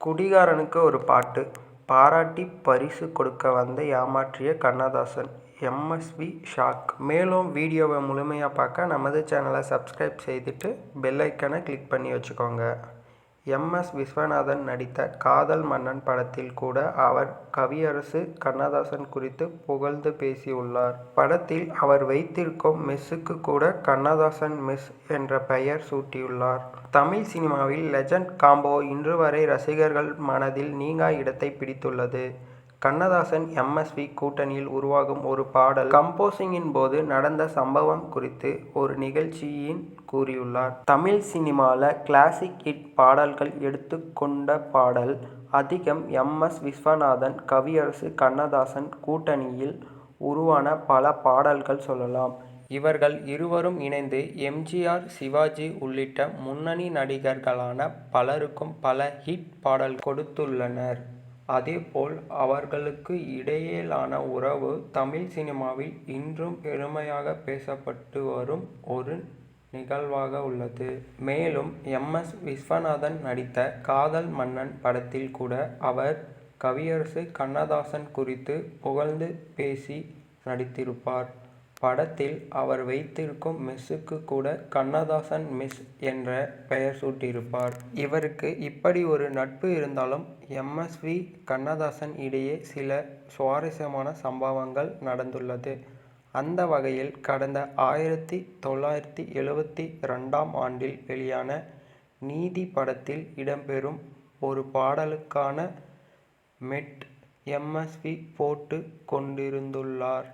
குடிகாரனுக்கு ஒரு பாட்டு பாராட்டி பரிசு கொடுக்க வந்து ஏமாற்றிய கண்ணதாசன். MSV shock. மேலும் வீடியோவை முழுமையாக பார்க்க நமது சேனலை சப்ஸ்கிரைப் செய்துட்டு பெல் ஐக்கனை கிளிக் பண்ணி வச்சுக்கோங்க. எம்.எஸ். விஸ்வநாதன் நடித்த காதல் மன்னன் படத்தில் கூட அவர் கவியரசு கண்ணதாசன் குறித்து புகழ்ந்து பேசியுள்ளார். படத்தில் அவர் வைத்திருக்கும் மெஸ்ஸுக்கு கூட கண்ணதாசன் மெஸ் என்ற பெயர் சூட்டியுள்ளார். தமிழ் சினிமாவில் லெஜண்ட் காம்போ இன்று வரை ரசிகர்கள் மனதில் நீங்கா இடத்தை பிடித்துள்ளது. கண்ணதாசன் எம்.எஸ்.வி கூட்டணியில் உருவாகும் ஒரு பாடல் கம்போசிங்கின் போது நடந்த சம்பவம் குறித்து ஒரு நிகழ்ச்சியில் கூறியுள்ளார். தமிழ் சினிமால கிளாசிக் ஹிட் பாடல்கள் எடுத்து கொண்ட பாடல் அதிகம் எம்.எஸ். விஸ்வநாதன் கவியரசு கண்ணதாசன் கூட்டணியில் உருவான பல பாடல்கள் சொல்லலாம். இவர்கள் இருவரும் இணைந்து எம்.ஜி.ஆர்., சிவாஜி உள்ளிட்ட முன்னணி நடிகர்களான பலருக்கும் பல ஹிட் பாடல் கொடுத்துள்ளனர். அதேபோல் அவர்களுக்கு இடையிலான உறவு தமிழ் சினிமாவில் இன்றும் பெருமையாக பேசப்பட்டு வரும் ஒரு நிகழ்வாக உள்ளது. மேலும் எம்.எஸ். விஸ்வநாதன் நடித்த காதல் மன்னன் படத்தில் கூட அவர் கவியரசு கண்ணதாசன் குறித்து புகழ்ந்து பேசி நடித்திருப்பார். படத்தில் அவர் வைத்திருக்கும் மெஸ்ஸுக்கு கூட கண்ணதாசன் மெஸ் என்ற பெயர் சூட்டியிருப்பார். இவருக்கு இப்படி ஒரு நட்பு இருந்தாலும் எம்.எஸ்.வி. கண்ணதாசன் இடையே சில சுவாரஸ்யமான சம்பவங்கள் நடந்துள்ளது. அந்த வகையில் கடந்த 1972ஆம் ஆண்டில் வெளியான நீதி படத்தில் இடம்பெறும் ஒரு பாடலுக்கான மெட் எம்.எஸ்.வி. போட்டு கொண்டிருந்துள்ளார்.